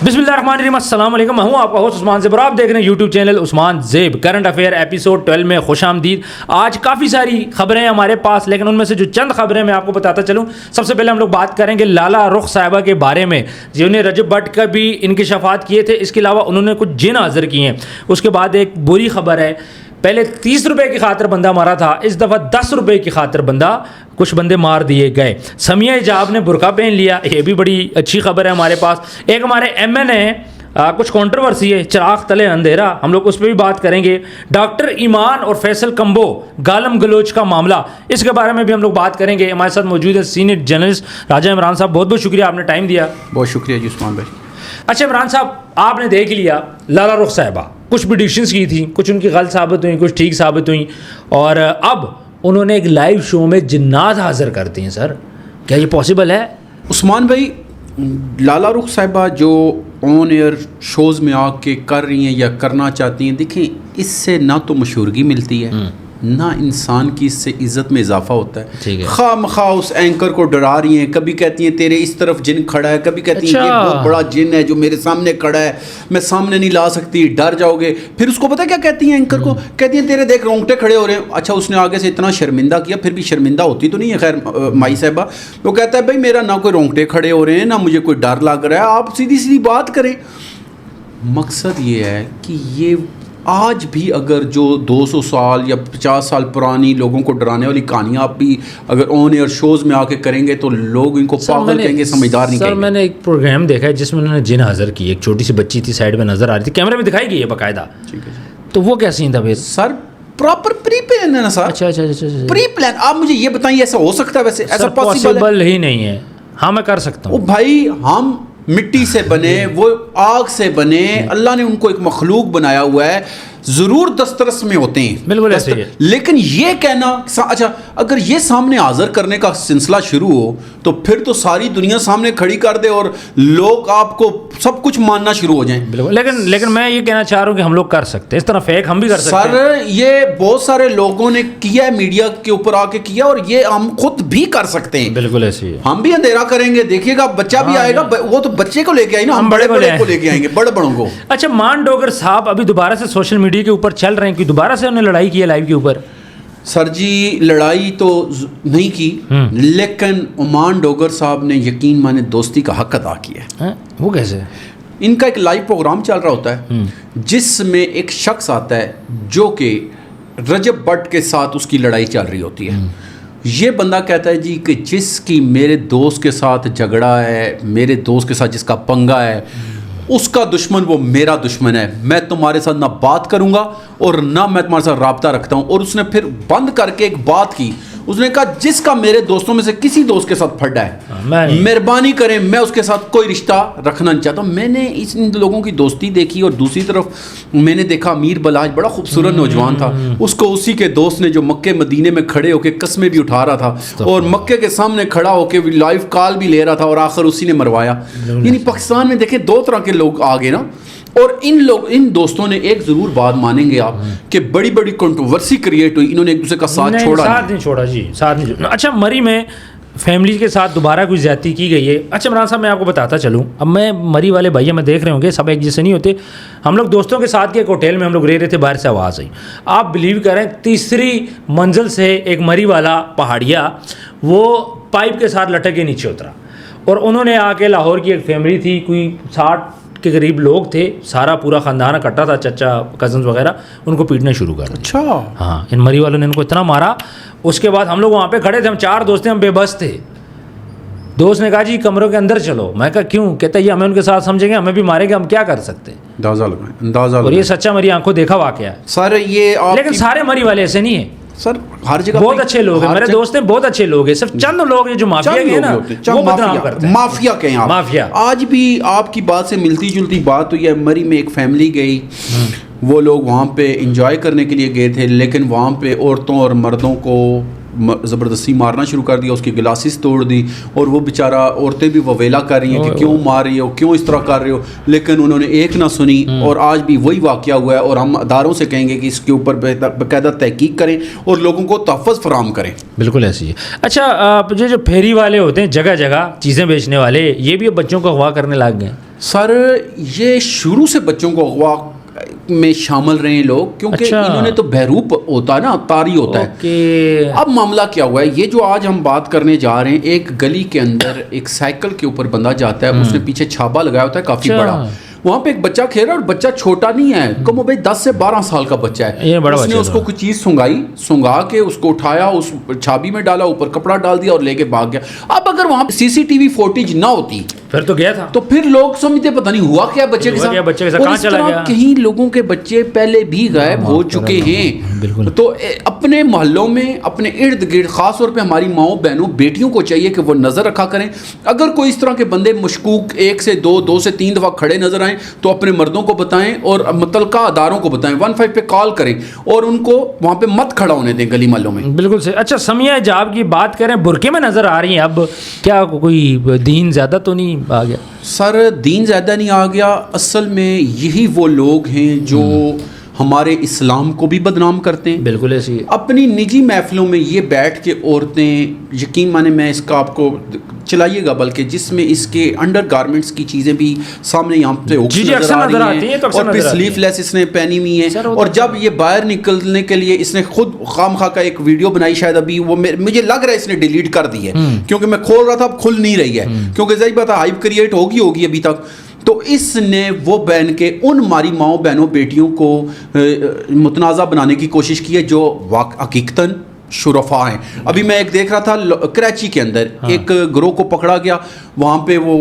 बिस्मिल्लाहिर्रहमानिर्रहीम, अस्सलाम वालेकुम। मैं हूं आपका होस्ट उस्मान ज़ेब और आप देख रहे हैं YouTube channel Usman ज़ेब। Current affair episode 12 में खुशामदीद। आज काफ़ी सारी खबरें हैं हमारे पास, लेकिन उनमें से जो चंद खबरें मैं आपको बताता चलूं। सबसे पहले हम लोग बात करेंगे लाला रुख साहिबा के बारे में, जिन्होंने रजब भट्ट का भी इंकिशाफात किए थे। इसके अलावा उन्होंने कुछ जिन हाजिर किए हैं। उसके बाद एक बुरी खबर है, पहले 30 रुपए की खातिर बंदा मारा था, इस दफ़ा 10 रुपए की खातिर कुछ बंदे मार दिए गए। समिया हिजाब ने बुरका पहन लिया, ये भी बड़ी अच्छी खबर है हमारे पास। एक हमारे MN है, कुछ कंट्रोवर्सी है, चिराग तले अंधेरा, हम लोग उस पर भी बात करेंगे। डॉक्टर ईमान और फैसल कंबो गालम गलोच का मामला, इसके बारे में भी हम लोग बात करेंगे। हमारे साथ मौजूद है सीनियर जर्नलिस्ट राजा इमरान साहब। बहुत बहुत शुक्रिया, आपने टाइम दिया। बहुत शुक्रिया जी उस्मान भाई। अच्छा इमरान साहब, आपने देख लिया लाला रुख साहिबा, कुछ प्रेडिक्शंस की थी, कुछ उनकी गलत साबित हुई, कुछ ठीक साबित हुई, और अब उन्होंने एक लाइव शो में जिन्नात हाजिर करती हैं। सर, क्या ये पॉसिबल है? उस्मान भाई, लाला रुख साहिबा जो ऑन एयर शोज़ में आके कर रही हैं या करना चाहती हैं, देखें इससे ना तो मशहूरगी मिलती है, ना इंसान की इससे इज़्ज़त में इजाफा होता है। खामखा उस एंकर को डरा रही हैं, कभी कहती हैं तेरे इस तरफ जिन खड़ा है, कभी कहती हैं ये बहुत बड़ा जिन है जो मेरे सामने खड़ा है, मैं सामने नहीं ला सकती, डर जाओगे। फिर उसको पता है क्या कहती हैं एंकर को? कहती हैं तेरे देख रोंगटे खड़े हो रहे हैं। अच्छा, उसने आगे से इतना शर्मिंदा किया, फिर भी शर्मिंदा होती तो नहीं है। खैर माई साहिबा, वो कहता है भाई मेरा ना कोई रोंगटे खड़े हो रहे हैं, ना मुझे कोई डर लग रहा है, आप सीधी सीधी बात करें। मकसद ये है कि ये आज भी अगर जो 200 साल या 50 साल पुरानी लोगों को डराने वाली कहानियाँ आप भी अगर ऑन एयर शोज़ में आके करेंगे तो लोग इनको पागल कहेंगे, समझदार नहीं कहेंगे। सर, मैंने एक प्रोग्राम देखा है जिसमें उन्होंने जिन हाजिर की, एक छोटी सी बच्ची थी, साइड में नजर आ रही थी, कैमरे में दिखाई गई है बाकायदा। ठीक है, तो वो क्या सीन था फिर? सर प्रॉपर प्री प्लान है ना सर। अच्छा, प्री प्लान। आप मुझे ये बताइए, ऐसा हो सकता है? वैसे ऐसा पॉसिबल ही नहीं है। हाँ, मैं कर सकता हूँ। भाई हम मिट्टी से बने, वो आग से बने, अल्लाह ने उनको एक मखलूक बनाया हुआ है, जरूर दस्तरस में होते हैं, बिल्कुल ऐसे ही है। लेकिन ये कहना, अच्छा अगर ये सामने हाजिर करने का सिलसिला शुरू हो तो फिर तो सारी दुनिया सामने खड़ी कर दे और लोग आपको सब कुछ मानना शुरू हो जाएं। बिल्कुल, लेकिन मैं ये कहना चाह रहा हूँ कि हम लोग कर सकते हैं, इस तरह फेक हम भी कर सकते हैं। सर, ये बहुत सारे लोगों ने किया है, मीडिया के ऊपर आके किया, और ये हम खुद भी कर सकते हैं। बिल्कुल ऐसे ही है। हम भी अंधेरा करेंगे, देखिएगा बच्चा भी आएगा, वो तो बच्चे को लेके आई ना, हम बड़े को लेके आएंगे, बड़े बड़ों को। अच्छा, मान डोगर साहब अभी दोबारा से सोशल मीडिया के ऊपर चल रहे हैं कि दोबारा से उन्होंने लड़ाई की है लाइव के ऊपर। सर जी, लड़ाई तो नहीं की, लेकिन ओमान डोगर साहब ने यकीन माने दोस्ती का हक अदा किया है। वो कैसे? इनका एक लाइव प्रोग्राम चल रहा होता है जिसमें एक शख्स आता है जो कि रजब भट्ट के साथ उसकी लड़ाई चल रही होती है। ये बंदा कहता है जी कि जिसकी मेरे दोस्त के साथ झगड़ा है, मेरे दोस्त के साथ जिसका पंगा है, उसका दुश्मन वो मेरा दुश्मन है, मैं तुम्हारे साथ ना बात करूंगा और ना मैं तुम्हारे साथ राब्ता रखता हूं। और उसने फिर बंद करके एक बात की, उसने कहा जिसका मेरे दोस्तों में से किसी दोस्त के साथ फड्डा है, मेहरबानी करें, मैं उसके साथ कोई रिश्ता रखना नहीं चाहता। मैंने इन लोगों की दोस्ती देखी और दूसरी तरफ मैंने देखा अमीर बलाज, बड़ा खूबसूरत नौजवान था, उसको उसी के दोस्त ने जो मक्के मदीने में खड़े होकर कस्में भी उठा रहा था और मक्के के सामने खड़ा होकर लाइव कॉल भी ले रहा था, और आखिर उसी ने मरवाया। यानी पाकिस्तान में देखे दो तरह के लोग आ गए ना। और इन दोस्तों ने एक जरूर बात मानेंगे आप कि बड़ी बड़ी कंट्रोवर्सी क्रिएट हुई, इन्होंने एक दूसरे का साथ नहीं छोड़ा जी, साथ नहीं छोड़ा। अच्छा, मरी में फैमिली के साथ दोबारा कुछ ज्यादती की गई है। अच्छा इमरान साहब, मैं आपको बताता चलूँ, अब मैं मरी वाले भैया में देख रहे होंगे सब एक जैसे नहीं होते। हम लोग दोस्तों के साथ के एक होटल में हम लोग रह रहे थे, बाहर से आवाज़ आई, आप बिलीव करें 3री मंजिल से एक मरी वाला पहाड़िया वो पाइप के साथ लटक के नीचे उतरा, और उन्होंने आके, लाहौर की एक फैमिली थी, कोई 60 के करीब लोग थे, सारा पूरा ख़ानदान इकट्ठा था, चचा कज़न्स वगैरह, उनको पीटने शुरू कर। अच्छा। हाँ, इन मरी वालों ने इनको इतना मारा। उसके बाद हम लोग वहाँ पे खड़े थे, हम 4 दोस्त थे, हम बेबस थे। दोस्त ने कहा जी कमरों के अंदर चलो। मैं कहा क्यों? कहता ये हमें उनके साथ समझेंगे, हमें भी मारेंगे, हम क्या कर सकते हैं? अंदाजा। और ये सच्चा मरी आंखों देखा वाकया है सर। ये लेकिन सारे मरी वाले ऐसे नहीं है सर, हर जगह बहुत अच्छे लोग हैं, मेरे दोस्त हैं, बहुत अच्छे लोग हैं, सिर्फ चंद लोग हैं जो माफिया के हैं ना, वो बदनाम करते हैं। माफिया के हैं माफिया। आज भी आपकी बात से मिलती जुलती बात हुई है। मरी में एक फैमिली गई, वो लोग वहाँ पे एंजॉय करने के लिए गए थे, लेकिन वहाँ पे औरतों और मर्दों को ज़बरदस्ती मारना शुरू कर दिया, उसकी गिलासिस तोड़ दी, और वो बेचारा औरतें भी ववेला कर रही हैं कि क्यों मार रही हो, क्यों इस तरह कर रहे हो, लेकिन उन्होंने एक ना सुनी। और आज भी वही वाक़या हुआ है, और हम अदारों से कहेंगे कि इसके ऊपर बाकायदा तहकीक करें और लोगों को तहफ़्फ़ुज़ फराहम करें। बिल्कुल ऐसी है। अच्छा, जो फेरी वाले होते हैं, जगह जगह चीज़ें बेचने वाले, ये भी अब बच्चों को अगवा करने लग गए। सर ये शुरू से बच्चों को अगवा में शामिल रहे हैं लोग, क्योंकि अच्छा। इन्होंने तो बहरूप होता है ना, तारी होता है। ओके। अब मामला क्या हुआ है, ये जो आज हम बात करने जा रहे हैं, एक गली के अंदर एक साइकिल के ऊपर बंदा जाता है, उसने पीछे छाबा लगाया होता है काफी अच्छा। बड़ा। वहां पे एक बच्चा खेल रहा है और बच्चा छोटा नहीं है, कम भाई 10 से 12 साल का बच्चा है। ये बड़ा उसने बच्चा उसको था। कुछ चीज सुंगा के उसको उठाया, उस छाबी में डाला, ऊपर कपड़ा डाल दिया और लेके भाग गया। अब अगर वहां सीसीटीवी फुटेज ना होती फिर तो गया था। तो फिर लोग समझते पता नहीं हुआ क्या बच्चे के हुआ क्या बच्चे के साथ, साथ, और कहाँ इस चला तरह गया? कहीं लोगों के बच्चे पहले भी गायब हो चुके हैं। बिल्कुल। तो अपने मोहल्लों में, अपने इर्द गिर्द, खास तौर पे हमारी माओ बहनों बेटियों को चाहिए कि वो नजर रखा करें। अगर कोई इस तरह के बंदे मशकूक 1 से 2 से 3 दफा खड़े नजर आए तो अपने मर्दों को बताएं और मुतलका अदारों को बताएं, 15 पे कॉल करें और उनको वहां पे मत खड़ा होने दें गली मोहल्लों में। बिल्कुल सही। अच्छा, समिया हिजाब की बात करें, बुरके में नजर आ रही हैं, अब क्या कोई दीन ज्यादा तो नहीं आ गया? सर दीन ज़्यादा नहीं आ गया, असल में यही वो लोग हैं जो हमारे इस्लाम को भी बदनाम करते हैं। बिल्कुल ऐसी है। अपनी निजी महफिलों में ये बैठ के औरतें, यकीन माने मैं इसका आपको चलाइएगा, बल्कि जिसमें इसके अंडर गारमेंट्स की चीज़ें भी सामने यहाँ पे जी, जी, अक्सर नजर आती हैं, तो अक्सर और फिर नजर आती हैं। स्लीवलेस इसने पहनी हुई सर, है। वो और तो- जब ये बाहर निकलने के लिए इसने खुद खामखा का एक वीडियो बनाई, शायद अभी वो मुझे लग रहा है इसने डिलीट कर दी है, क्योंकि मैं खोल रहा था, अब खुल नहीं रही है, क्योंकि सही बात है हाइप क्रिएट होगी अभी तक। तो इसने वो बहन के उन हमारी माओ बहनों बेटियों को मुतनाज़ा बनाने की कोशिश की है जो हकीकतन शुरफा हैं। अभी मैं एक देख रहा था कराची के अंदर एक गिरोह को पकड़ा गया, वहाँ पे वो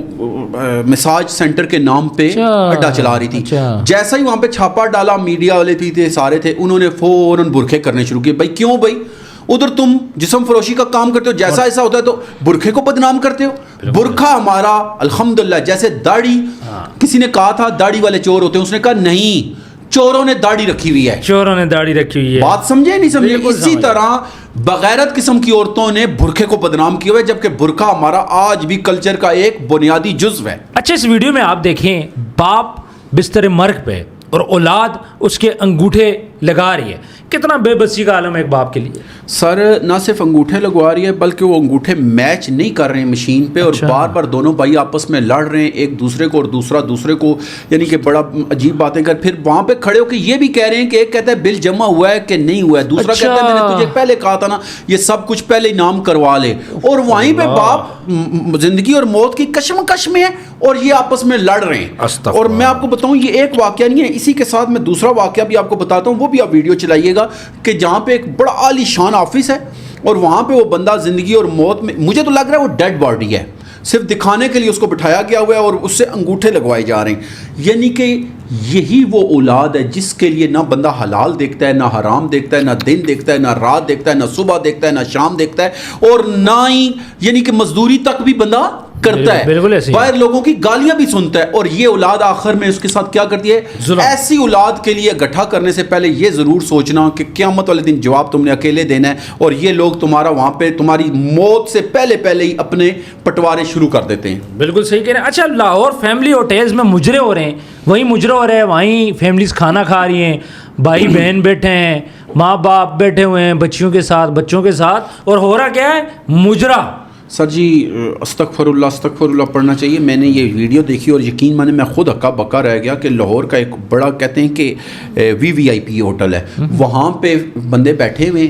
मसाज सेंटर के नाम पे अच्छा। अड्डा चला रही थी। अच्छा। जैसा ही वहाँ पे छापा डाला, मीडिया वाले भी थे, सारे थे, उन्होंने फौरन बुरखे करने शुरू किए। भाई क्यों भाई, उधर तुम जिस्म फरोशी का काम करते हो, जैसा ऐसा होता है तो बुरखे को बदनाम करते हो। बुरखा हमारा अल्हम्दुलिल्लाह, जैसे दाढ़ी, किसी ने कहा था दाढ़ी वाले चोर होते हैं, उसने कहा नहीं, चोरों ने दाढ़ी रखी हुई है। चोरों ने दाढ़ी रखी हुई है। बात समझे नहीं समझे? बिल्कुल इसी समझ। तरह बगैरत किस्म की औरतों ने बुरखे को बदनाम किया हुआ है, जबकि बुरखा हमारा आज भी कल्चर का एक बुनियादी जुज्व है। अच्छा, इस वीडियो में आप देखें, बाप बिस्तर मर्ग पे और औलाद उसके अंगूठे लगा रही है। कितना बेबसी का आलम है एक बाप के लिए। सर ना सिर्फ अंगूठे लगवा रही है, बल्कि वो अंगूठे मैच नहीं कर रहे हैं मशीन पे। अच्छा। और बार बार दोनों भाई आपस में लड़ रहे हैं एक दूसरे को, और दूसरा दूसरे को, यानी कि बड़ा अजीब बातें कर। फिर वहाँ पे खड़े होकर ये भी कह रहे हैं कि एक कहता है बिल जमा हुआ है कि नहीं हुआ है, दूसरा अच्छा। कहता है मैंने तुझे पहले कहा था ना, ये सब कुछ पहले ही नाम करवा ले। और वहीं पे बाप जिंदगी और मौत की कशमकश में है और ये आपस में लड़ रहे हैं। अस्तगफुर। और मैं आपको बताऊं, ये एक वाकया नहीं है, इसी के साथ मैं दूसरा वाकया भी आपको बताता हूं, वो भी आप वीडियो चलाइएगा, कि जहां पे एक बड़ा आलीशान ऑफिस है और वहां पे वो बंदा जिंदगी और मौत में, मुझे तो लग रहा है वो डेड बॉडी है, सिर्फ दिखाने के लिए उसको बिठाया गया हुआ है और उससे अंगूठे लगवाए जा रहे हैं। यानी कि यही वो औलाद है जिसके लिए ना बंदा हलाल देखता है, ना हराम देखता है, ना दिन देखता है, ना रात देखता है, ना सुबह देखता है, ना शाम देखता है, और ना ही यानी कि मजदूरी तक भी बंदा करता है, बिल्कुल ऐसे ही। बाहर लोगों की गालियां भी सुनता है। और ये औलाद आखिर में उसके साथ क्या करती है? जुल्म। ऐसी औलाद के लिए इकट्ठा करने से पहले ये जरूर सोचना कि क़यामत वाले दिन जवाब तुमने अकेले देना है, और ये लोग तुम्हारा वहां पे तुम्हारी मौत से पहले पहले ही अपने पटवारे शुरू कर देते हैं। बिल्कुल सही कह रहे हैं। अच्छा, लाहौर फैमिली होटल्स में मुजरे हो रहे हैं, वहीं मुजरे हो रहे हैं, वहीं फैमिलीज खाना खा रही हैं, भाई बहन बैठे हैं, माँ बाप बैठे हुए हैं बच्चियों के साथ, और हो रहा क्या है? मुजरा। सर जी अस्तगफिरुल्लाह पढ़ना चाहिए। मैंने ये वीडियो देखी और यकीन माने मैं खुद हक्का बक्का रह गया कि लाहौर का एक बड़ा, कहते हैं कि VVIP होटल है, वहाँ पे बंदे बैठे हुए,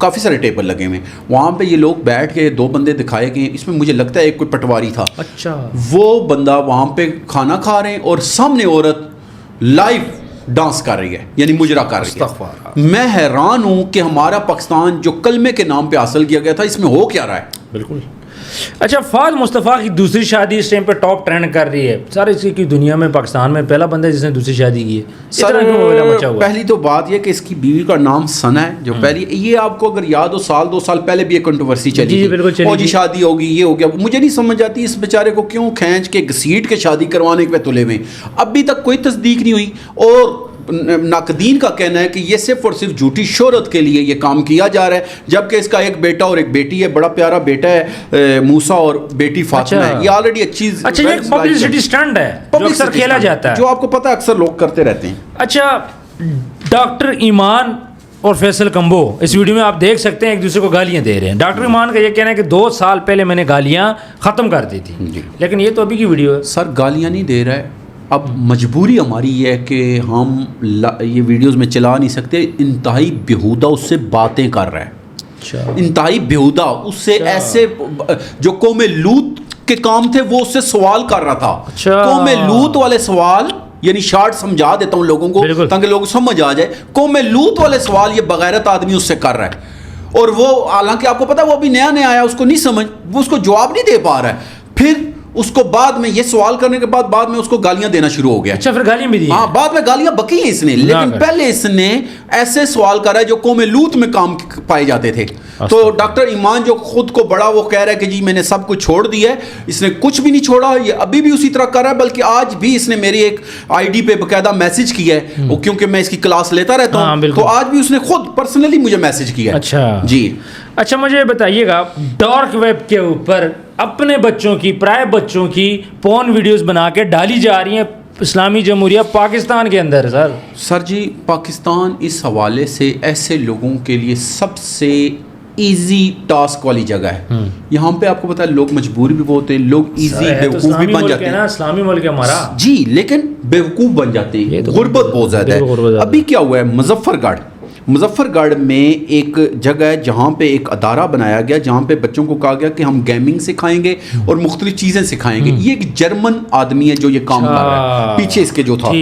काफ़ी सारे टेबल लगे हुए, वहाँ पे ये लोग बैठ के, 2 बंदे दिखाए गए, इसमें मुझे लगता है एक कोई पटवारी था। अच्छा। वो बंदा वहाँ पे खाना खा रहे हैं और सामने औरत लाइव डांस कर रही है, यानी मुजरा कर रही है। मैं हैरान हूं कि हमारा पाकिस्तान जो कलमे के नाम पे हासिल किया गया था, इसमें हो क्या रहा है? बिल्कुल। अच्छा, फाज मुस्तफ़ा की दूसरी शादी इस टाइम पे टॉप ट्रेंड कर रही है सारी इसी की दुनिया में। पाकिस्तान में पहला बंदा जिसने दूसरी शादी की है। सर मचा हुआ। पहली तो बात यह कि इसकी बीवी का नाम सना है, जो पहली, ये आपको अगर याद हो, 2 साल पहले भी एक कंट्रोवर्सी चली जी, थी, बिल्कुल चली फौजी थी। शादी होगी, ये हो गया। मुझे नहीं समझ आती इस बेचारे को क्यों खींच के घसीट के शादी करवाने पे तुले हुए। अभी तक कोई तस्दीक नहीं हुई, और नाकदीन का कहना है कि ये सिर्फ और सिर्फ झूठी शोहरत के लिए ये काम किया जा रहा है, जबकि इसका एक बेटा और एक बेटी है, बड़ा प्यारा बेटा है मूसा, और बेटी फातिमा है। ये ऑलरेडी अच्छी। अच्छा, ये पब्लिसिटी स्टंट है जो अक्सर खेला जाता है, जो आपको पता है अक्सर लोग करते रहते हैं। अच्छा, डॉक्टर ईमान और फैसल कंबो इस वीडियो में आप देख सकते हैं एक दूसरे को गालियां दे रहे हैं। डॉक्टर ईमान का ये कहना है कि 2 साल पहले मैंने गालियां ख़त्म कर दी थी, लेकिन ये तो अभी की वीडियो है। सर गालियां नहीं दे रहा है, अब मजबूरी हमारी ये है कि हम ये वीडियोस में चला नहीं सकते। इंतहाई बेहुदा उससे बातें कर रहा है, इंतहाई बेहुदा उससे ऐसे जो कौमे लूत के काम थे वो उससे सवाल कर रहा था। कौमे लूत वाले सवाल, यानी शार्ट समझा देता हूं लोगों को ताकि लोग समझ आ जाए। कौमे लूत वाले सवाल ये बगैरत आदमी उससे कर रहा है, और वो हालांकि आपको पता है वो अभी नया नया आया, उसको नहीं समझ, वो उसको जवाब नहीं दे पा रहा है। फिर उसको बाद में ये सवाल करने के बाद में उसको गालियां देना शुरू हो गया। अच्छा, फिर गालियां भी दी? हाँ, बाद में गालियां बकी हैं इसने, लेकिन पहले इसने ऐसे सवाल करा है जो कौमे लूत में काम पाए जाते थे। तो डॉक्टर ईमान जो खुद को बड़ा वो कह रहा है कि जी मैंने सब कुछ छोड़ दिया है, इसने कुछ भी नहीं छोड़ा, ये अभी भी उसी तरह कर रहा है। बल्कि आज भी इसने मेरी एक आईडी पे बकायदा मैसेज किया है, वो क्योंकि मैं इसकी क्लास लेता रहता हूँ, तो आज भी उसने खुद पर्सनली मुझे मैसेज किया है। अच्छा जी। अच्छा, मुझे बताइएगा, डार्क वेब के ऊपर अपने बच्चों की, प्राय बच्चों की पोर्न वीडियोस बना के डाली जा रही हैं इस्लामी जमहूरिया पाकिस्तान के अंदर। सर जी, पाकिस्तान इस हवाले से ऐसे लोगों के लिए सबसे इजी टास्क वाली जगह है। यहाँ पे आपको पता है लोग मजबूर भी बहुत हैं, लोग इजी बेवकूफ़ भी बन जाते हैं। इस्लामी मुल्क है हमारा जी, लेकिन बेवकूफ़ बन जाते हैं, गुर्बत बहुत ज़्यादा है। अभी क्या हुआ है, मुजफ्फरगढ़ में एक जगह है जहाँ पे एक अदारा बनाया गया, जहाँ पे बच्चों को कहा गया कि हम गेमिंग सिखाएंगे और मुख्तलिफ चीज़ें सिखाएंगे। ये एक जर्मन आदमी है जो ये काम कर रहा है, पीछे इसके जो था,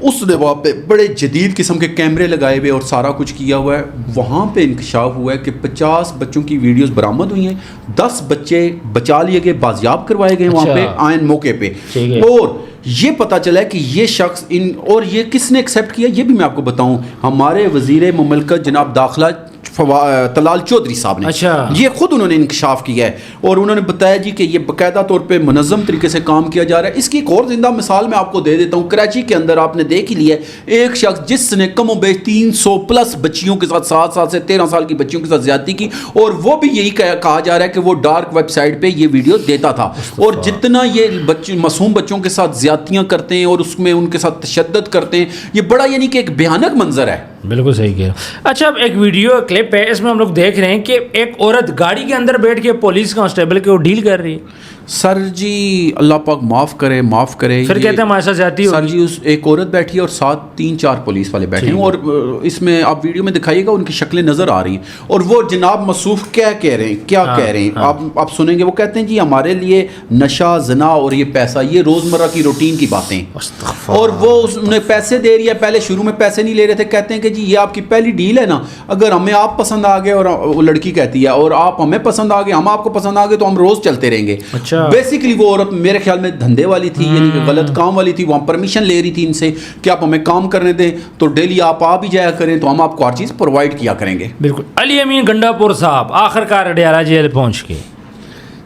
उसने वहाँ पे बड़े जदीद किस्म के कैमरे लगाए हुए और सारा कुछ किया हुआ है। वहाँ पे इंकशाफ हुआ है कि 50 बच्चों की वीडियोस बरामद हुई हैं, 10 बच्चे बचा लिए गए, बाजियाब करवाए गए वहाँ पे आयन मौके पे। और ये पता चला है कि ये शख्स और ये किसने एक्सेप्ट किया, ये भी मैं आपको बताऊं, हमारे वजीर मुमलकत जनाब दाखिला तलाल चौधरी साहब ने। अच्छा। ये खुद उन्होंने इंकशाफ किया है और उन्होंने बताया जी कि ये बाकायदा तौर पे मुनज़्ज़म तरीके से काम किया जा रहा है। इसकी एक और जिंदा मिसाल मैं आपको दे देता हूँ। कराची के अंदर आपने देख ही लिया, एक शख्स जिसने कमो बेश 300 प्लस बच्चियों के साथ 7 साल से 13 साल की बच्चियों के साथ ज्यादती की, और वो भी यही कहा जा रहा है कि वो डार्क वेबसाइट पर ये वीडियो देता था। और जितना ये मासूम बच्चों के साथ ज्यादतियाँ करते हैं और उसमें उनके साथ तशद्दुद करते हैं, ये बड़ा यानी कि एक भयानक मंजर है। बिल्कुल सही कह रहे हो। अच्छा, अब एक वीडियो क्लिप है, इसमें हम लोग देख रहे हैं कि एक औरत गाड़ी के अंदर बैठ के पुलिस कांस्टेबल के वो डील कर रही है। सर जी, अल्लाह पाक माफ़ करे। फिर कहते हैं हमारे साथ जाती है। सर जी, उस एक औरत बैठी है और साथ 3-4 पुलिस वाले बैठे हैं, और इसमें आप वीडियो में दिखाइएगा उनकी शक्लें नज़र आ रही हैं। और वो जनाब मसूफ क्या कह रहे हैं, आप सुनेंगे। वो कहते हैं जी हमारे लिए नशा, जना और ये पैसा, ये रोज़मर्रा की रूटीन की बातें। और वो उन्हें पैसे दे रही है, पहले शुरू में पैसे नहीं ले रहे थे। कहते हैं कि जी ये आपकी पहली डील है ना, अगर हमें आप पसंद आ गए, और वो लड़की कहती है, और आप हमें पसंद आ गए, हम आपको पसंद आ गए, तो हम रोज़ चलते रहेंगे। बेसिकली वो औरत मेरे ख्याल में धंधे वाली थी, यानी कि गलत काम वाली थी। वहाँ परमिशन ले रही थी इनसे कि आप हमें काम करने दें, तो डेली आप आ भी जाया करें, तो हम आपको हर चीज़ प्रोवाइड किया करेंगे। बिल्कुल। अली अमीन गंडापुर साहब आखिरकार अडयाला जेल पहुँच के।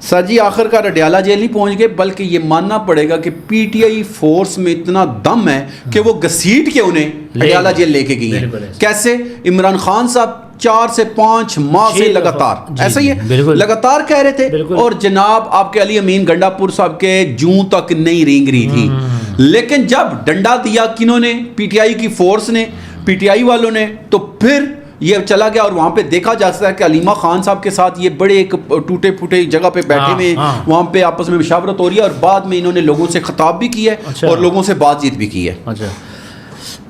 सर जी, आखिरकार अडयाला जेल नहीं पहुँच गए, बल्कि ये मानना पड़ेगा कि पीटीआई फोर्स में इतना दम है कि वो घसीट के उन्हें अडयाला जेल लेके गई है। कैसे? इमरान खान साहब 4 से 5 माह से लगातार ऐसा ही है, लगातार कह रहे थे, और जनाब आपके अली अमीन गंडापुर साहब के जूं तक नहीं रेंग रही थी। लेकिन जब डंडा दिया किन्होंने, पीटीआई की फोर्स ने, पीटीआई वालों ने, तो फिर ये चला गया। और वहाँ पे देखा जा सकता है कि अलीमा खान साहब के साथ ये बड़े एक टूटे फूटे जगह पे बैठे हुए, वहाँ पे आपस में मुशावरत हो रही है, और बाद में इन्होंने लोगों से खिताब भी किया है और लोगों से बातचीत भी की है।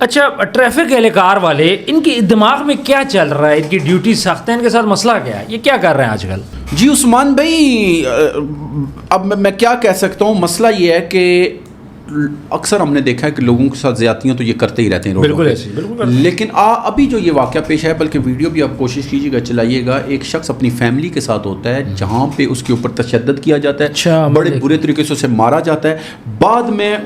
अच्छा, ट्रैफिक एहलकार वाले, इनके दिमाग में क्या चल रहा है? इनकी ड्यूटी सख्त है, इनके साथ मसला क्या है? ये क्या कर रहे हैं आजकल? जी उस्मान भाई, अब मैं क्या कह सकता हूँ, मसला ये है कि अक्सर हमने देखा है कि लोगों के साथ ज्यादतियाँ तो ये करते ही रहते हैं, बिल्कुल ऐसे, बिल्कुल। लेकिन अभी जो ये वाक़या पेश है, बल्कि वीडियो भी आप कोशिश कीजिएगा चलाइएगा, एक शख्स अपनी फैमिली के साथ होता है जहाँ पे उसके ऊपर तशद्दुद किया जाता है। अच्छा, बड़े बुरे तरीके से उसे मारा जाता है। बाद में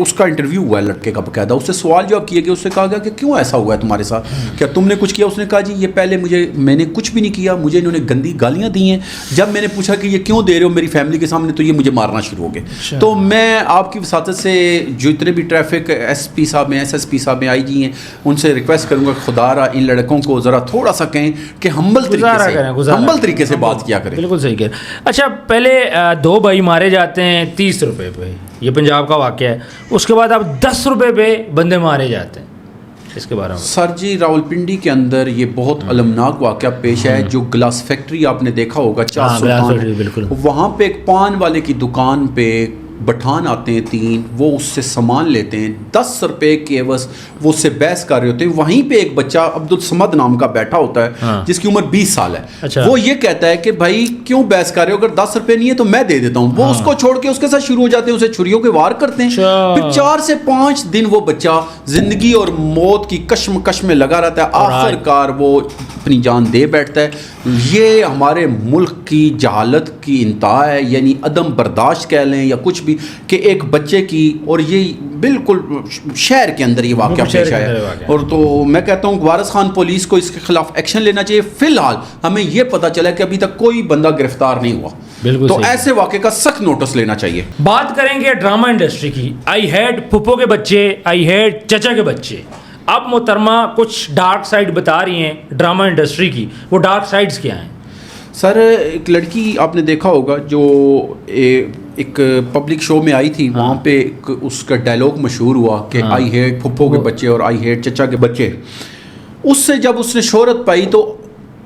उसका इंटरव्यू हुआ है लड़के का बकायदा, उससे सवाल जवाब किए गए। उससे कहा गया कि क्यों ऐसा हुआ है तुम्हारे साथ, क्या तुमने कुछ किया? उसने कहा जी ये पहले मैंने कुछ भी नहीं किया, मुझे इन्होंने गंदी गालियाँ दी हैं। जब मैंने पूछा कि ये क्यों दे रहे हो मेरी फैमिली के सामने, तो ये मुझे मारना शुरू हो गए। तो मैं आपकी वसातत से जो जितने भी ट्रैफिक एसपी साहब में, एसएसपी साहब में, आईजी हैं, उनसे रिक्वेस्ट करूंगा खुदारा इन लड़कों को ज़रा थोड़ा सा कहें कि हम्बल तरीके से बात किया करें। बिल्कुल सही कह। अच्छा, पहले 2 भाई मारे जाते हैं 30 रुपये पे, ये पंजाब का वाक़या है। उसके बाद अब 10 रुपये पे बंदे मारे जाते हैं। इसके बारे में? सर जी, रावलपिंडी के अंदर ये बहुत अलमनाक वाक़या पेश है। जो ग्लास फैक्ट्री आपने देखा होगा, हाँ, ग्लास फैक्ट्री, बिल्कुल। वहाँ पे एक पान वाले की दुकान पे पठान आते हैं 3, वो उससे सामान लेते हैं 10 रुपए के एवज, वो उससे बहस कर रहे होते हैं। वहीं पे एक बच्चा अब्दुल समद नाम का बैठा होता है, हाँ। जिसकी उम्र 20 साल है। अच्छा। वो ये कहता है कि भाई क्यों बहस कर रहे हो, अगर 10 रुपए नहीं है तो मैं दे देता हूँ। वो उसको छोड़ के उसके साथ शुरू हो जाते हैं, उसे छुरियों के वार करते हैं। अच्छा। फिर 4 से 5 दिन वो बच्चा जिंदगी और मौत की कश्मकश में लगा रहता है। आखिरकार वो अपनी जान दे बैठता है। ये हमारे मुल्क की जहालत की इंतहा है, यानी अदम बर्दाश्त कह लें या कुछ भी, कि एक बच्चे की, और ये बिल्कुल शहर के अंदर ये वाक़या पेश आया है। और तो मैं कहता हूँ वारिस खान पुलिस को इसके खिलाफ एक्शन लेना चाहिए। फिलहाल हमें ये पता चला कि अभी तक कोई बंदा गिरफ्तार नहीं हुआ, तो ऐसे वाक़े का सख्त नोटिस लेना चाहिए। बात करेंगे ड्रामा इंडस्ट्री की। आई हेट फुप्पो के बच्चे, आई हेट चचा के बच्चे। अब मोहतरमा कुछ डार्क साइड बता रही हैं ड्रामा इंडस्ट्री की, वो डार्क साइड्स क्या हैं? सर, एक लड़की आपने देखा होगा जो एक पब्लिक शो में आई थी, वहाँ पे उसका डायलॉग मशहूर हुआ कि आई हेट फुप्पो के बच्चे और आई हेट चचा के बच्चे। उससे जब उसने शोहरत पाई तो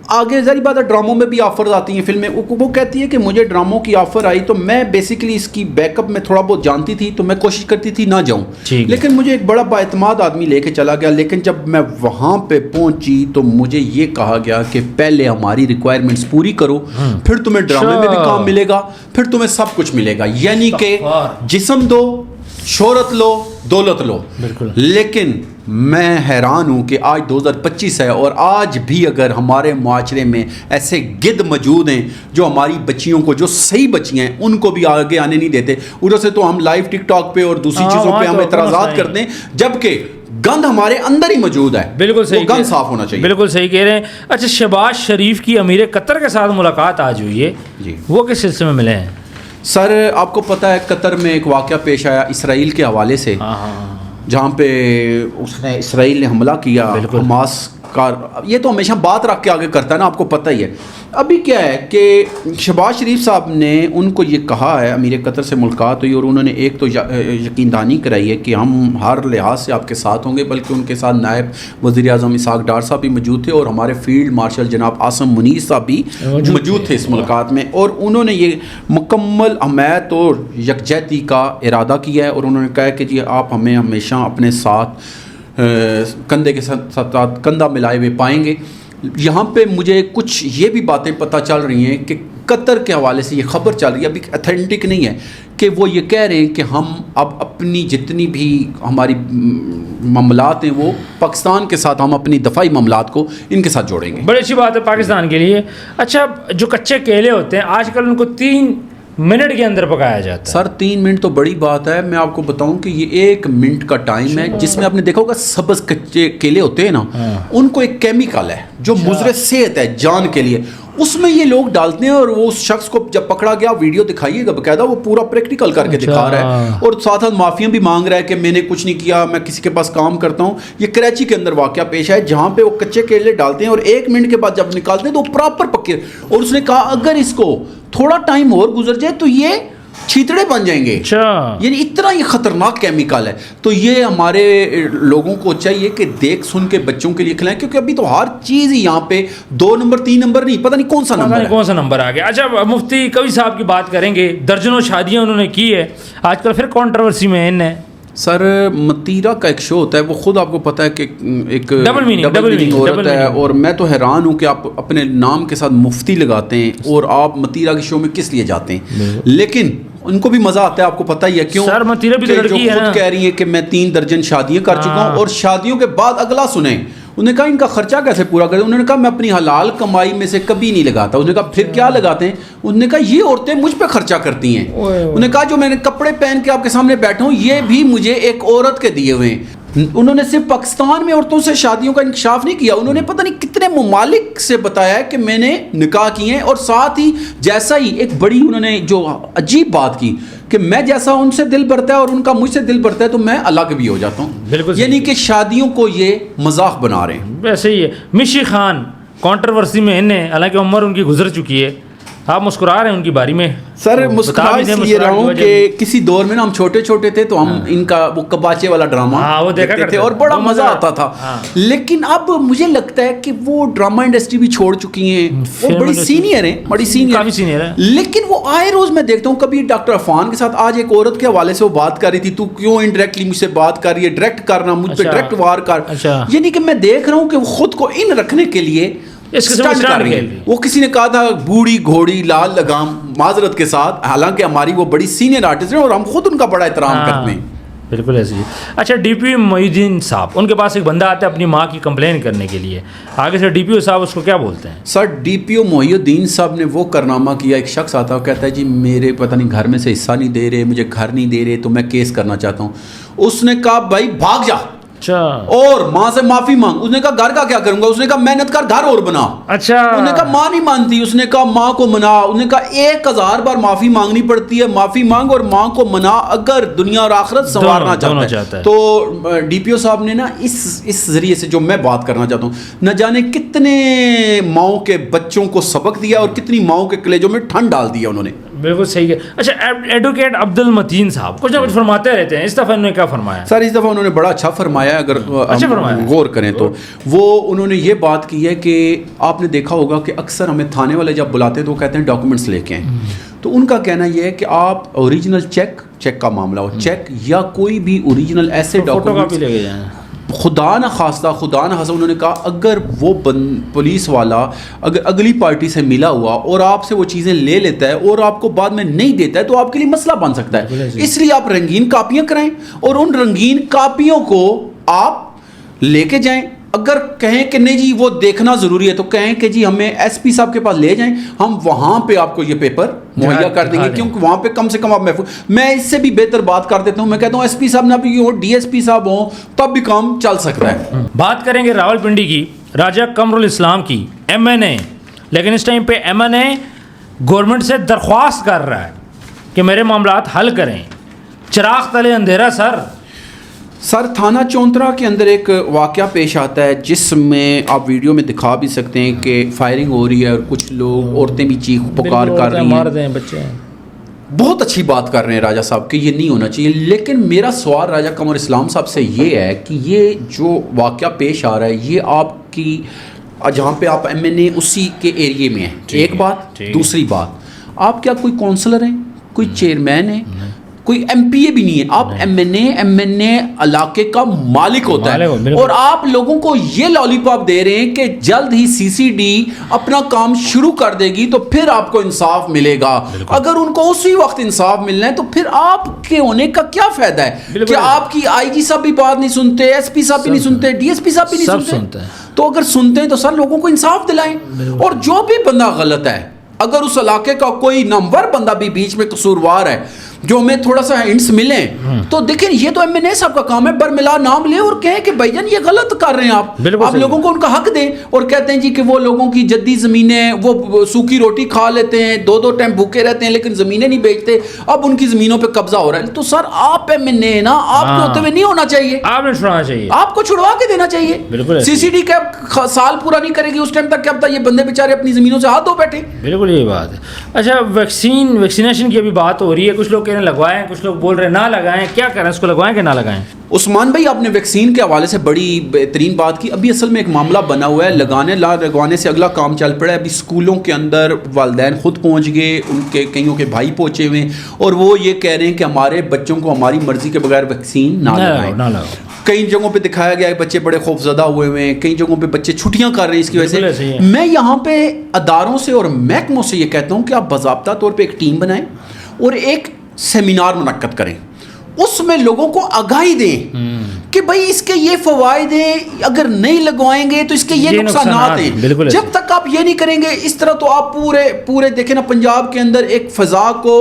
आगे ज़ाहिर बात है ड्रामों में भी ऑफर आती हैं फिल्में। वो कहती है कि मुझे ड्रामों की ऑफ़र आई तो मैं बेसिकली इसकी बैकअप में थोड़ा बहुत जानती थी, तो मैं कोशिश करती थी ना जाऊं, लेकिन मुझे एक बड़ा बाएतमाद आदमी लेके चला गया। लेकिन जब मैं वहाँ पे पहुँची तो मुझे ये कहा गया कि पहले हमारी रिक्वायरमेंट्स पूरी करो, फिर तुम्हें ड्रामे में भी काम मिलेगा, फिर तुम्हें सब कुछ मिलेगा। यानी कि जिस्म दो, शोहरत लो, दौलत लो। लेकिन मैं हैरान हूँ कि आज 2025 है और आज भी अगर हमारे माशरे में ऐसे गिद्ध मौजूद हैं जो हमारी बच्चियों को, जो सही बच्चियाँ हैं, उनको भी आगे आने नहीं देते। उधर से तो हम लाइव टिकटॉक पे और दूसरी चीज़ों पे हम एतराज़ात करते हैं, जबकि गंद हमारे अंदर ही मौजूद है। बिल्कुल सही, गंद साफ होना चाहिए। बिल्कुल सही कह रहे हैं। अच्छा, शहबाज शरीफ की अमीर कतर के साथ मुलाकात आज हुई है जी, वो किस सिलसिले में मिले हैं? सर, आपको पता है कतर में एक वाक़या पेश आया इसराइल के हवाले से, जहाँ पे उसने इसराइल ने हमला किया हमास का। ये तो हमेशा बात रख के आगे करता है ना, आपको पता ही है। अभी क्या है कि शहबाज शरीफ साहब ने उनको ये कहा है, अमीर कतर से मुलाकात हुई और उन्होंने एक तो यकीन दहानी कराई है कि हम हर लिहाज से आपके साथ होंगे, बल्कि उनके साथ नायब वज़ीर आज़म इसहाक़ डार साहब भी मौजूद थे और हमारे फील्ड मार्शल जनाब आसम मुनीर साहब भी मौजूद थे इस मुलाकात में। और उन्होंने ये मुकम्मल हमायत और यकजहती का इरादा किया है और उन्होंने कहा कि जी आप हमें हमेशा अपने साथ कंधे के साथ कंधा मिलाए हुए पाएंगे। यहाँ पे मुझे कुछ ये भी बातें पता चल रही हैं कि कतर के हवाले से ये खबर चल रही है, अभी अथेंटिक नहीं है, कि वो ये कह रहे हैं कि हम अब अपनी जितनी भी हमारी मामलात हैं वो पाकिस्तान के साथ, हम अपनी दफाई मामलात को इनके साथ जोड़ेंगे। बड़ी अच्छी बात है पाकिस्तान के लिए। अच्छा, जो कच्चे केले होते हैं आजकल उनको 3 मिनट के अंदर पकाया जाता है। सर 3 मिनट तो बड़ी बात है। मैं आपको बताऊं कि ये 1 मिनट का टाइम है जिसमें आपने देखा होगा सब्ज़ कच्चे केले होते हैं ना, उनको एक केमिकल है जो मुज़र सेहत है जान के लिए, उसमें ये लोग डालते हैं और वो उस शख्स को जब पकड़ा गया, वीडियो दिखाइएगा बकायदा, वो पूरा प्रैक्टिकल करके दिखा रहा है और साथ साथ माफिया भी मांग रहा है कि मैंने कुछ नहीं किया, मैं किसी के पास काम करता हूँ। ये कराची के अंदर वाकया पेश है जहाँ पे वो कच्चे केले डालते हैं और 1 मिनट के बाद जब निकालते हैं तो प्रॉपर पके, और उसने कहा अगर इसको थोड़ा टाइम और गुजर जाए तो ये छीतड़े बन जाएंगे। यानी इतना ये खतरनाक केमिकल है। तो ये हमारे लोगों को चाहिए कि देख सुन के बच्चों के लिए खिलाएं, क्योंकि अभी तो हर चीज़ ही यहाँ पे 2 नंबर 3 नंबर नहीं, पता नहीं कौन सा नंबर आ गया। अच्छा, मुफ्ती कवि साहब की बात करेंगे। दर्जनों शादियाँ उन्होंने की है, आजकल फिर कंट्रोवर्सी में इन है। सर, मतीरा का एक शो होता है, वो खुद आपको पता है कि एक डबल मीनिंग औरत है, और मैं तो हैरान हूँ कि आप अपने नाम के साथ मुफ्ती लगाते हैं और आप मतीरा के शो में किस लिए जाते हैं। लेकिन उनको भी मज़ा आता है, आपको पता ही है क्यों। सर, मतीरा भी तो लड़की है, खुद कह रही है कि मैं 3 दर्जन शादियाँ कर चुका हूँ, और शादियों के बाद अगला सुने, उन्होंने कहा इनका खर्चा कैसे पूरा करें। उन्होंने कहा मैं अपनी हलाल कमाई में से कभी नहीं लगाता। उन्होंने कहा फिर क्या लगाते हैं। उन्होंने कहा ये औरतें मुझ पे खर्चा करती हैं। उन्होंने कहा जो मैंने कपड़े पहन के आपके सामने बैठा हूँ ये भी मुझे एक औरत के दिए हुए हैं। उन्होंने सिर्फ पाकिस्तान में औरतों से शादियों का इंकशाफ नहीं किया, उन्होंने पता नहीं कितने ममालिक से बताया कि मैंने निकाह किए हैं। और साथ ही जैसा ही एक बड़ी उन्होंने जो अजीब बात की कि मैं जैसा उनसे दिल भरता है और उनका मुझसे दिल भरता है तो मैं अलग भी हो जाता हूँ। यानी कि शादियों को ये मजाक बना रहे हैं। वैसे ही है मिशी खान कंट्रोवर्सी में इन्हें, हालांकि उम्र उनकी गुजर चुकी है, आप मुस्कुरा रहे हैं उनकी बारी में। सर तो मुस्कुरा बता भी दें इसलिए रहा हूँ मुस्कुराहट की कि वजह किसी दौर में ना हम छोटे छोटे थे तो हम इनका वो कबाचे वाला ड्रामा वो देखा देखते करते थे और थे। बड़ा वो मजा मजा आता था। हाँ। लेकिन अब मुझे लगता है कि वो ड्रामा इंडस्ट्री भी छोड़ चुकी हैं, वो फिल्म बड़ी इंडस्ट्री- सीनियर हैं, बड़ी सीनियर काफी सीनियर है। लेकिन वो आए रोज मैं देखता हूँ, कभी डॉक्टर अफान के साथ, आज एक औरत के हवाले से वो बात कर रही थी, तू क्यों इनडायरेक्टली मुझसे बात कर रही है, डायरेक्ट करना, मुझ पे अच्छा। डायरेक्ट वार कर। अच्छा। यानी कि मैं देख रहा हूँ कि वो खुद को इन रखने के लिए इस किस्म स्टंट का कर रही खेल रही है। है। वो किसी ने कहा था बूढ़ी घोड़ी लाल लगाम, माजरत के साथ, हालांकि हमारी वो बड़ी सीनियर आर्टिस्ट है और हम खुद उनका बड़ा एहतराम करते हैं। बिल्कुल ऐसी। अच्छा, डीपीओ मोहिउद्दीन साहब, उनके पास एक बंदा आता है अपनी माँ की कंप्लेन करने के लिए, आगे से डीपीओ साहब उसको क्या बोलते हैं? सर डीपीओ मोहिउद्दीन साहब ने वो कारनामा किया, एक शख्स आता है कहता है जी मेरे पता नहीं घर में से हिस्सा नहीं दे रहे, मुझे घर नहीं दे रहे, तो मैं केस करना चाहता हूँ। उसने कहा भाई भाग जा अच्छा और माँ से माफी मांग। उसने कहा घर का क्या करूंगा, उसने कहा मेहनत कर घर और बना। अच्छा, उसने कहा माँ नहीं मानती, उसने कहा माँ को मना। उसने कहा 1000 बार माफी मांगनी पड़ती है, माफी मांग और माँ को मना, अगर दुनिया और आखिरत संवारना दोनों चाहता चाहता है। है। तो डीपीओ साहब ने ना इस जरिए से जो मैं बात करना चाहता हूँ, न जाने कितने माओ के बच्चों को सबक दिया और कितनी माओ के कलेजों में ठंड डाल दिया उन्होंने। बिल्कुल सही है। अच्छा, एडवोकेट अब्दुल मतीन साहब कुछ ना कुछ फरमाते रहते हैं, इस दफ़ा उन्होंने क्या फरमाया? सर इस दफ़ा उन्होंने बड़ा अच्छा फरमाया है, अगर अच्छा फरमाया। गौर करें तो वो उन्होंने ये बात की है कि आपने देखा होगा कि अक्सर हमें थाने वाले जब बुलाते हैं तो वो कहते हैं डॉक्यूमेंट्स लेके आएं। तो उनका कहना यह है कि आप ओरिजिनल चेक का मामला हो, चेक या कोई भी ओरिजिनल ऐसे फोटो कापी डॉक्यूमेंट्स, लेके जाए। खुदा न खास्ता उन्होंने कहा अगर वो पुलिस वाला अगर अगली पार्टी से मिला हुआ और आपसे वो चीज़ें ले लेता है और आपको बाद में नहीं देता है तो आपके लिए मसला बन सकता है। इसलिए आप रंगीन कापियां कराएं और उन रंगीन कापियों को आप लेके जाएं। अगर कहें कि नहीं जी वो देखना ज़रूरी है तो कहें कि जी हमें एसपी साहब के पास ले जाएं, हम वहाँ पे आपको ये पेपर मुहैया कर देंगे, क्योंकि वहाँ पे कम से कम आप महफूज। मैं इससे भी बेहतर बात कर देता हूँ, मैं कहता हूँ एसपी साहब ना भी हो, डीएसपी साहब हो, तब भी काम चल सकता है। बात करेंगे रावलपिंडी की, राजा कमरुल इस्लाम की, एमएनए, लेकिन इस टाइम पे एमएनए गवर्नमेंट से दरख्वास्त कर रहा है कि मेरे मामलात हल करें। चिराग तले अंधेरा सर थाना चौंतरा के अंदर एक वाक़या पेश आता है जिसमें आप वीडियो में दिखा भी सकते हैं कि फायरिंग हो रही है और कुछ लोग, औरतें भी चीख पुकार कर रही मार हैं। दें बच्चे। बहुत अच्छी बात कर रहे हैं राजा साहब कि ये नहीं होना चाहिए, लेकिन मेरा सवाल राजा कमर इस्लाम साहब से ये है कि ये जो वाक़या पेश आ रहा है ये आपकी जहाँ पे आप एमएनए उसी के एरिए में है, एक बात। दूसरी बात, आप क्या कोई काउंसलर हैं, कोई चेयरमैन है, कोई एमपीए भी नहीं है, आप एमएनए इलाके का मालिक होता है और आप लोगों को ये लॉलीपॉप दे रहे हैं कि जल्द ही सीसीडी अपना काम शुरू कर देगी तो फिर आपको इंसाफ मिलेगा। अगर उनको उसी वक्त इंसाफ मिलना है तो फिर आपके होने का क्या फायदा है कि आपकी आईजी साहब भी बात नहीं सुनते, एसपी साहब भी नहीं सुनते, डीएसपी साहब भी नहीं सुनते। तो अगर सुनते हैं तो सर लोगों को इंसाफ दिलाएं और जो भी बंदा गलत है, अगर उस इलाके का कोई नंबर बंदा भी बीच में कसूरवार है जो हमें थोड़ा सा हिंट्स मिले तो देखिए ये तो एमएनए साहब का काम है, बरमिला नाम ले और कहें कि भाईजान ये गलत कर रहे हैं आप लोगों को उनका हक दें। और कहते हैं जी कि वो लोगों की जद्दी ज़मीनें, वो सूखी रोटी खा लेते हैं, 2-2 टाइम भूखे रहते हैं लेकिन ज़मीनें नहीं बेचते, अब उनकी ज़मीनों पे कब्जा हो रहा है। तो सर आप एमएनए ना, आपके होते हुए नहीं होना चाहिए, आपने छुड़ाना चाहिए, आपको छुड़वा के देना चाहिए। सीसीडी का साल पूरा नहीं करेगी उस टाइम तक क्या पता ये बंदे बेचारे अपनी ज़मीनों से हाथ धो बैठे। बिल्कुल यही बात है। अच्छा, वैक्सीनेशन की अभी बात हो रही है, कुछ लोग कह रहे हैं लगवाएं, कुछ लोग बोल रहे हैं ना लगाएं, क्या करें, इसको लगवाएं कि ना लगाएं? उस्मान भाई आपने वैक्सीन के हवाले से बड़ी बेहतरीन बात की। अभी असल में एक मामला बना हुआ है, लगवाने से अगला काम चल पड़ा है। अभी स्कूलों के अंदर वालिदैन खुद पहुंच गए, उनके कईयों के भाई पहुंचे हुए और वो ये कह रहे हैं कि हमारे बच्चों को हमारी मर्जी के बगैर वैक्सीन ना लगाएं। कई जगहों पे दिखाया गया है बच्चे बड़े खौफजदा हुए हुए हैं, कई जगहों पे बच्चे छुट्टियां कर रहे हैं इसकी वजह से। मैं यहाँ पे अदारों से और महकमों से ये कहता हूँ कि आप बाज़ाब्ता तौर पे एक टीम बनाएं और एक सेमिनार मुनक्कद करें, उसमें लोगों को आगाही दें कि भाई इसके ये फवायद हैं, अगर नहीं लगवाएंगे तो इसके ये नुकसानात हैं। जब तक आप ये नहीं करेंगे इस तरह तो आप पूरे देखें ना, पंजाब के अंदर एक फ़ज़ा को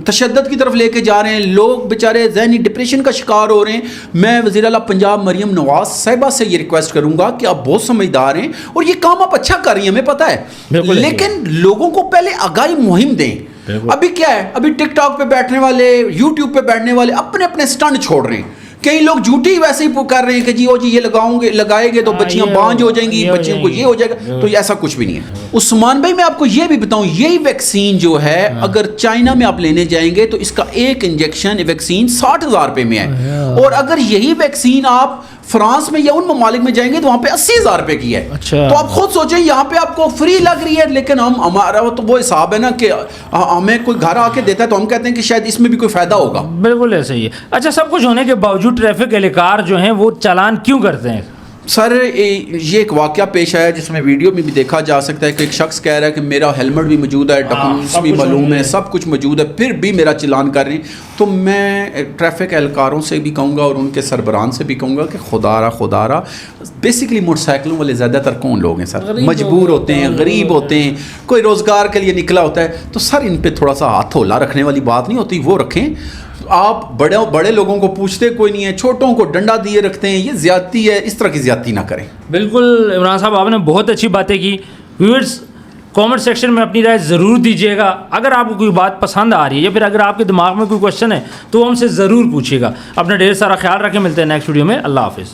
तशद्दुद की तरफ लेके जा रहे हैं, लोग बेचारे ज़हनी डिप्रेशन का शिकार हो रहे हैं। मैं वज़ीर आला पंजाब मरियम नवाज साहिबा से ये रिक्वेस्ट करूंगा कि आप बहुत समझदार हैं और ये काम आप अच्छा कर रही हैं, हमें पता है, लेकिन लोगों को पहले आगाही मुहिम दें। अभी क्या है, अभी टिकटॉक पे बैठने वाले, यूट्यूब पे बैठने वाले अपने अपने स्टंट छोड़ रहे हैं। कई लोग झूठी वैसे ही कर रहे हैं कि जी ओ जी ये लगाएंगे तो बच्चियां बांझ हो जाएंगी, बच्चियों को ये हो जाएगा, तो ऐसा कुछ भी नहीं है। उस्मान भाई मैं आपको ये भी बताऊं, यही वैक्सीन जो है अगर चाइना में आप लेने जाएंगे तो इसका एक इंजेक्शन वैक्सीन 60,000 रुपए में है, और अगर यही वैक्सीन आप फ्रांस में या उन ममालिक में जाएंगे तो वहां पे 80,000 रुपए की है। अच्छा। तो आप खुद सोचें, यहाँ पे आपको फ्री लग रही है, लेकिन हमारा तो वो हिसाब है ना कि हमें कोई घर आके देता है तो हम कहते हैं कि शायद इसमें भी कोई फायदा होगा। बिल्कुल ऐसे ही है। अच्छा, सब कुछ होने के बावजूद ट्रैफिक एहलकार जो हैं वो चालान क्यों करते हैं? सर ये एक वाकया पेश आया जिसमें वीडियो में भी देखा जा सकता है कि एक शख्स कह रहा है कि मेरा हेलमेट भी मौजूद है, डॉक्यूमेंट्स भी मालूम है, सब कुछ मौजूद है, फिर भी मेरा चालान कर रही। तो मैं ट्रैफिक एहलकारों से भी कहूँगा और उनके सरबराहान से भी कहूँगा कि खुदारा बेसिकली मोटरसाइकिलों वाले ज़्यादातर कौन लोग हैं सर? मजबूर होते हैं, गरीब होते हैं, कोई रोज़गार के लिए निकला होता है, तो सर इन पर थोड़ा सा हाथ होला रखने वाली बात नहीं होती, वो रखें। आप बड़े लोगों को पूछते कोई नहीं है, छोटों को डंडा दिए रखते हैं, ये ज्यादती है, इस तरह की ज्यादती ना करें। बिल्कुल इमरान साहब, आपने बहुत अच्छी बातें की। व्यूअर्स कमेंट सेक्शन में अपनी राय ज़रूर दीजिएगा। अगर आपको कोई बात पसंद आ रही है या फिर अगर आपके दिमाग में कोई क्वेश्चन है तो हमसे ज़रूर पूछिएगा। अपना ढेर सारा ख्याल रखें, मिलते हैं नेक्स्ट वीडियो में। अल्लाह हाफिज़।